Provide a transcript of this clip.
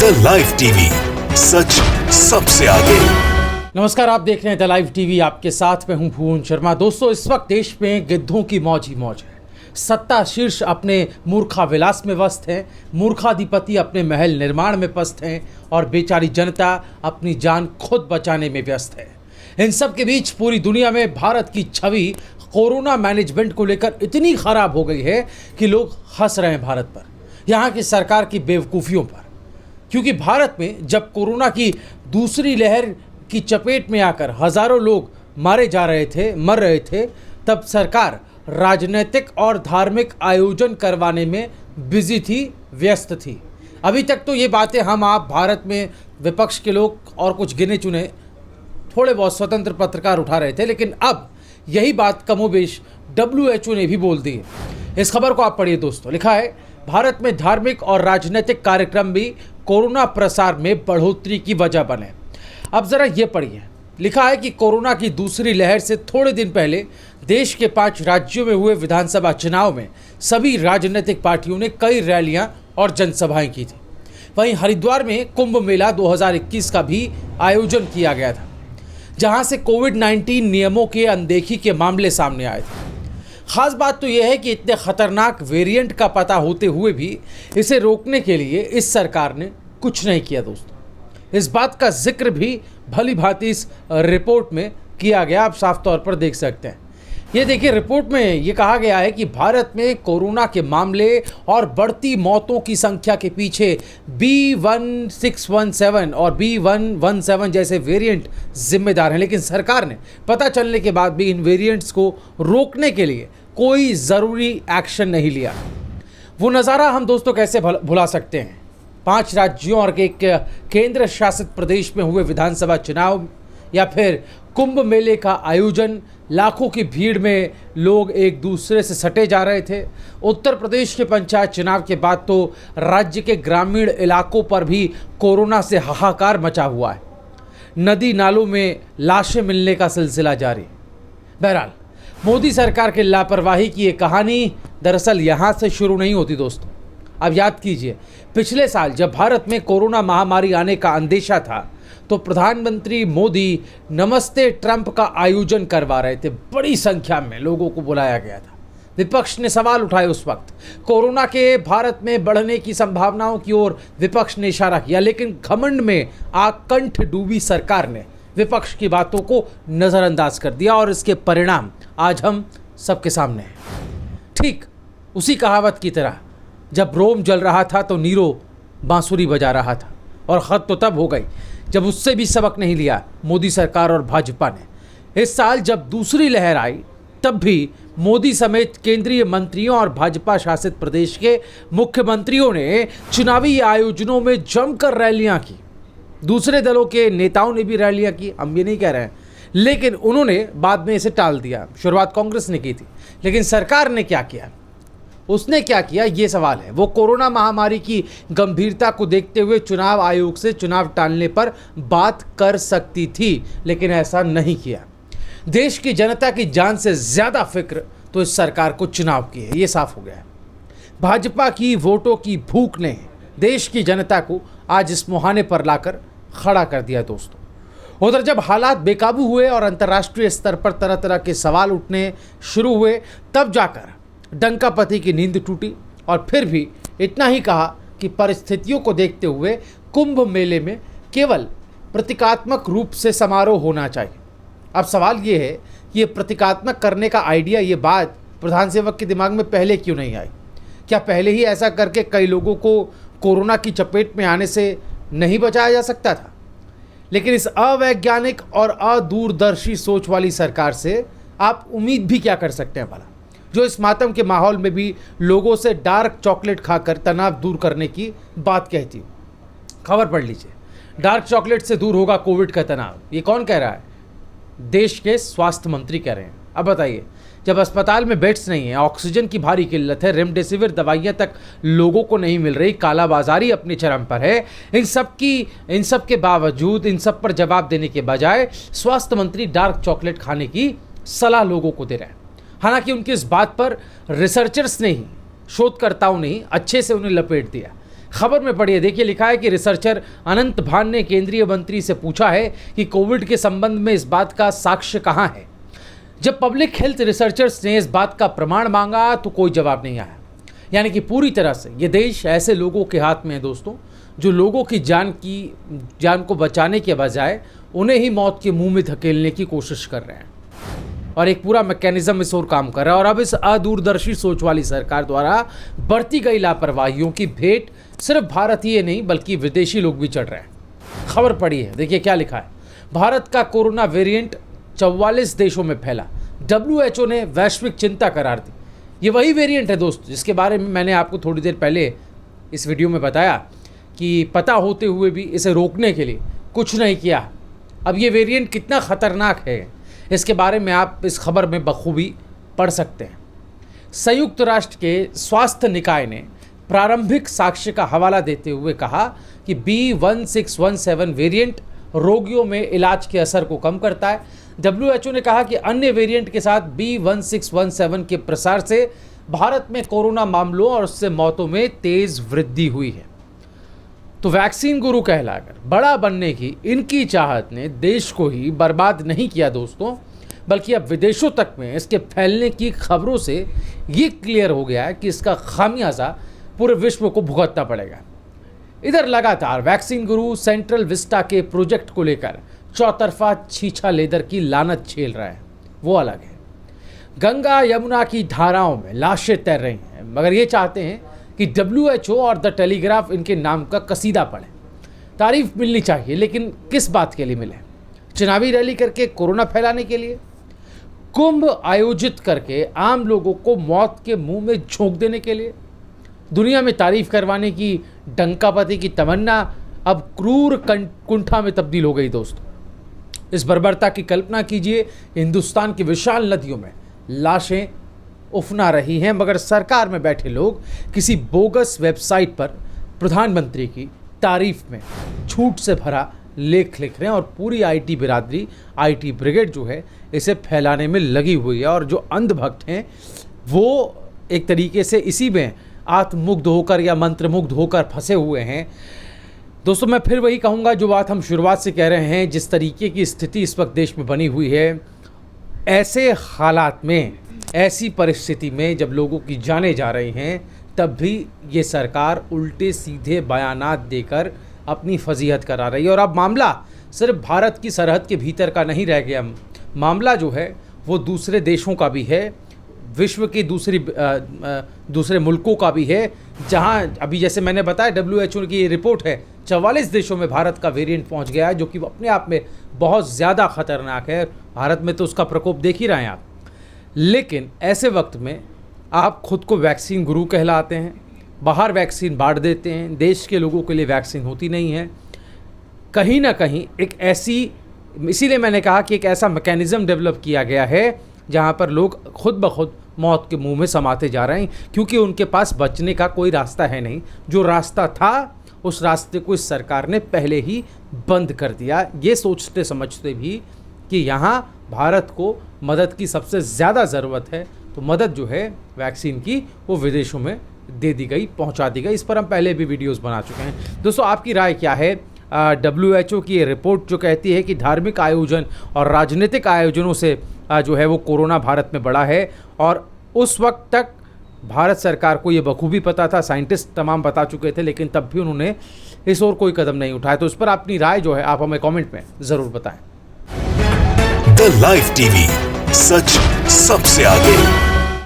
The live TV, सच सबसे आगे। नमस्कार, आप देख रहे हैं द लाइव टीवी। आपके साथ में हूं भुवन शर्मा। दोस्तों, इस वक्त देश में गिद्धों की मौज ही मौज है। सत्ता शीर्ष अपने मूर्खा विलास में व्यस्त है, मूर्खाधिपति अपने महल निर्माण में पस्त हैं और बेचारी जनता अपनी जान खुद बचाने में व्यस्त है। इन सब के बीच पूरी दुनिया में भारत की छवि कोरोना मैनेजमेंट को लेकर इतनी खराब हो गई है कि लोग हंस रहे हैं भारत पर, यहाँ की सरकार की बेवकूफ़ियों पर। क्योंकि भारत में जब कोरोना की दूसरी लहर की चपेट में आकर हजारों लोग मर रहे थे, तब सरकार राजनीतिक और धार्मिक आयोजन करवाने में बिजी थी, व्यस्त थी। अभी तक तो ये बातें हम आप भारत में विपक्ष के लोग और कुछ गिने चुने थोड़े बहुत स्वतंत्र पत्रकार उठा रहे थे, लेकिन अब यही बात कमोबेश WHO ने भी बोल दी है। इस खबर को आप पढ़िए दोस्तों। लिखा है, भारत में धार्मिक और राजनीतिक कार्यक्रम भी कोरोना प्रसार में बढ़ोतरी की वजह बने। अब जरा ये पढ़िए। लिखा है कि कोरोना की दूसरी लहर से थोड़े दिन पहले देश के 5 राज्यों में हुए विधानसभा चुनाव में सभी राजनीतिक पार्टियों ने कई रैलियां और जनसभाएं की थी। वहीं हरिद्वार में कुंभ मेला 2021 का भी आयोजन किया गया था, जहां से कोविड-19 नियमों के अनदेखी के मामले सामने आए थे। खास बात तो यह है कि इतने खतरनाक वेरिएंट का पता होते हुए भी इसे रोकने के लिए इस सरकार ने कुछ नहीं किया दोस्तों। इस बात का जिक्र भी भली भांति इस रिपोर्ट में किया गया, आप साफ तौर पर देख सकते हैं। ये देखिए, रिपोर्ट में ये कहा गया है कि भारत में कोरोना के मामले और बढ़ती मौतों की संख्या के पीछे B1617 और B117 जैसे वेरिएंट जिम्मेदार हैं, लेकिन सरकार ने पता चलने के बाद भी इन वेरिएंट्स को रोकने के लिए कोई ज़रूरी एक्शन नहीं लिया। वो नज़ारा हम दोस्तों कैसे भुला सकते हैं। 5 राज्यों और एक केंद्र शासित प्रदेश में हुए विधानसभा चुनाव या फिर कुंभ मेले का आयोजन, लाखों की भीड़ में लोग एक दूसरे से सटे जा रहे थे। उत्तर प्रदेश के पंचायत चुनाव के बाद तो राज्य के ग्रामीण इलाकों पर भी कोरोना से हाहाकार मचा हुआ है। नदी नालों में लाशें मिलने का सिलसिला जारी। बहरहाल, मोदी सरकार की लापरवाही की ये कहानी दरअसल यहाँ से शुरू नहीं होती दोस्तों। अब याद कीजिए, पिछले साल जब भारत में कोरोना महामारी आने का अंदेशा था तो प्रधानमंत्री मोदी नमस्ते ट्रंप का आयोजन करवा रहे थे। बड़ी संख्या में लोगों को बुलाया गया था। विपक्ष ने सवाल उठाए उस वक्त। कोरोना के भारत में बढ़ने की संभावनाओं की ओर विपक्ष ने इशारा किया, लेकिन घमंड में आकंठ डूबी सरकार ने विपक्ष की बातों को नज़रअंदाज कर दिया और इसके परिणाम आज हम सबके सामने हैं। ठीक उसी कहावत की तरह, जब रोम जल रहा था तो नीरो बांसुरी बजा रहा था, और हद तो तब हो गई जब उससे भी सबक नहीं लिया मोदी सरकार और भाजपा ने। इस साल जब दूसरी लहर आई तब भी मोदी समेत केंद्रीय मंत्रियों और भाजपा शासित प्रदेश के मुख्यमंत्रियों ने चुनावी आयोजनों में जमकर रैलियां की। दूसरे दलों के नेताओं ने भी रैलियां की, हम ये नहीं कह रहे हैं, लेकिन उन्होंने बाद में इसे टाल दिया। शुरुआत कांग्रेस ने की थी, लेकिन सरकार ने क्या किया? उसने क्या किया, ये सवाल है। वो कोरोना महामारी की गंभीरता को देखते हुए चुनाव आयोग से चुनाव टालने पर बात कर सकती थी, लेकिन ऐसा नहीं किया। देश की जनता की जान से ज़्यादा फिक्र तो इस सरकार को चुनाव की है, ये साफ हो गया है। भाजपा की वोटों की भूख ने देश की जनता को आज इस मुहाने पर लाकर खड़ा कर दिया दोस्तों। उधर जब हालात बेकाबू हुए और अंतर्राष्ट्रीय स्तर पर तरह तरह के सवाल उठने शुरू हुए, तब जाकर डंकापति की नींद टूटी और फिर भी इतना ही कहा कि परिस्थितियों को देखते हुए कुंभ मेले में केवल प्रतीकात्मक रूप से समारोह होना चाहिए। अब सवाल ये है कि ये प्रतीकात्मक करने का आइडिया, ये बात प्रधान सेवक के दिमाग में पहले क्यों नहीं आई? क्या पहले ही ऐसा करके कई लोगों को कोरोना की चपेट में आने से नहीं बचाया जा सकता था? लेकिन इस अवैज्ञानिक और अदूरदर्शी सोच वाली सरकार से आप उम्मीद भी क्या कर सकते हैं भला, जो इस मातम के माहौल में भी लोगों से डार्क चॉकलेट खाकर तनाव दूर करने की बात कहती हूँ। खबर पढ़ लीजिए, डार्क चॉकलेट से दूर होगा कोविड का तनाव। ये कौन कह रहा है? देश के स्वास्थ्य मंत्री कह रहे हैं। अब बताइए, जब अस्पताल में बेड्स नहीं है, ऑक्सीजन की भारी किल्लत है, रेमडेसिविर दवाइयाँ तक लोगों को नहीं मिल रही, कालाबाजारी अपने चरम पर है, इन सब के बावजूद इन सब पर जवाब देने के बजाय स्वास्थ्य मंत्री डार्क चॉकलेट खाने की सलाह लोगों को दे रहे हैं। हालांकि उनकी इस बात पर रिसर्चर्स ने ही, शोधकर्ताओं ने ही अच्छे से उन्हें लपेट दिया। खबर में पढ़िए, देखिए लिखा है कि रिसर्चर अनंत भान ने केंद्रीय मंत्री से पूछा है कि कोविड के संबंध में इस बात का साक्ष्य कहां है। जब पब्लिक हेल्थ रिसर्चर्स ने इस बात का प्रमाण मांगा तो कोई जवाब नहीं आया। यानी कि पूरी तरह से ये देश ऐसे लोगों के हाथ में है दोस्तों, जो लोगों की जान को बचाने के बजाय उन्हें ही मौत के मुंह में धकेलने की कोशिश कर रहे हैं। और एक पूरा मैकेनिज्म इस ओर काम कर रहा है। और अब इस अदूरदर्शी सोच वाली सरकार द्वारा बढ़ती गई लापरवाहियों की भेंट सिर्फ भारतीय नहीं बल्कि विदेशी लोग भी चढ़ रहे हैं। खबर पड़ी है, देखिए क्या लिखा है। भारत का कोरोना वेरिएंट 44 देशों में फैला, WHO ने वैश्विक चिंता करार दी। ये वही वेरिएंट है दोस्त जिसके बारे में मैंने आपको थोड़ी देर पहले इस वीडियो में बताया कि पता होते हुए भी इसे रोकने के लिए कुछ नहीं किया। अब ये वेरिएंट कितना खतरनाक है इसके बारे में आप इस खबर में बखूबी पढ़ सकते हैं। संयुक्त राष्ट्र के स्वास्थ्य निकाय ने प्रारंभिक साक्ष्य का हवाला देते हुए कहा कि B1617 वेरिएंट रोगियों में इलाज के असर को कम करता है। WHO ने कहा कि अन्य वेरिएंट के साथ B1617 के प्रसार से भारत में कोरोना मामलों और उससे मौतों में तेज वृद्धि हुई है। तो वैक्सीन गुरु कहलाकर बड़ा बनने की इनकी चाहत ने देश को ही बर्बाद नहीं किया दोस्तों, बल्कि अब विदेशों तक में इसके फैलने की खबरों से ये क्लियर हो गया है कि इसका खामियाजा पूरे विश्व को भुगतना पड़ेगा। इधर लगातार वैक्सीन गुरु सेंट्रल विस्टा के प्रोजेक्ट को लेकर चौतरफा छीछा लेदर की लानत झेल रहा है, वो अलग है। गंगा यमुना की धाराओं में लाशें तैर रही हैं, मगर ये चाहते हैं कि WHO और द टेलीग्राफ इनके नाम का कसीदा पढ़े। तारीफ मिलनी चाहिए, लेकिन किस बात के लिए मिले? चुनावी रैली करके कोरोना फैलाने के लिए? कुंभ आयोजित करके आम लोगों को मौत के मुंह में झोंक देने के लिए? दुनिया में तारीफ करवाने की डंकापति की तमन्ना अब क्रूर कुंठा में तब्दील हो गई दोस्तों। इस बर्बरता की कल्पना कीजिए, हिंदुस्तान की विशाल नदियों में लाशें उफना रही हैं, मगर सरकार में बैठे लोग किसी बोगस वेबसाइट पर प्रधानमंत्री की तारीफ में झूठ से भरा लेख लिख रहे हैं। और पूरी IT बिरादरी, IT ब्रिगेड जो है इसे फैलाने में लगी हुई है। और जो अंधभक्त हैं वो एक तरीके से इसी में आत्ममुग्ध होकर या मंत्रमुग्ध होकर फंसे हुए हैं। दोस्तों मैं फिर वही कहूँगा जो बात हम शुरुआत से कह रहे हैं, जिस तरीके की स्थिति इस वक्त देश में बनी हुई है, ऐसे हालात में, ऐसी परिस्थिति में जब लोगों की जानें जा रही हैं, तब भी ये सरकार उल्टे सीधे बयानात देकर अपनी फजीहत करा रही है। और अब मामला सिर्फ भारत की सरहद के भीतर का नहीं रह गया, मामला जो है वो दूसरे देशों का भी है, विश्व के दूसरे मुल्कों का भी है, जहां अभी जैसे मैंने बताया WHO की ये रिपोर्ट है 44 देशों में भारत का वेरिएंट पहुंच गया है, जो कि अपने आप में बहुत ज़्यादा खतरनाक है। भारत में तो उसका प्रकोप देख ही रहे हैं आप। लेकिन ऐसे वक्त में आप खुद को वैक्सीन गुरु कहलाते हैं, बाहर वैक्सीन बांट देते हैं, देश के लोगों के लिए वैक्सीन होती नहीं है। कहीं ना कहीं एक ऐसी, इसीलिए मैंने कहा कि एक ऐसा मैकेनिज्म डेवलप किया गया है जहां पर लोग खुद ब खुद मौत के मुंह में समाते जा रहे हैं, क्योंकि उनके पास बचने का कोई रास्ता है नहीं। जो रास्ता था उस रास्ते को इस सरकार ने पहले ही बंद कर दिया, ये सोचते समझते भी कि यहाँ भारत को मदद की सबसे ज़्यादा ज़रूरत है। तो मदद जो है वैक्सीन की वो विदेशों में दे दी गई, पहुँचा दी गई। इस पर हम पहले भी वीडियोज़ बना चुके हैं। दोस्तों आपकी राय क्या है? WHO की ये रिपोर्ट जो कहती है कि धार्मिक आयोजन और राजनीतिक आयोजनों से जो है वो कोरोना भारत में बढ़ा है, और उस वक्त तक भारत सरकार को ये बखूबी पता था, साइंटिस्ट तमाम बता चुके थे, लेकिन तब भी उन्होंने इस ओर कोई कदम नहीं उठाया। तो इस पर अपनी राय जो है आप हमें कमेंट में ज़रूर बताएं। द लाइव टीवी, सच सबसे आगे।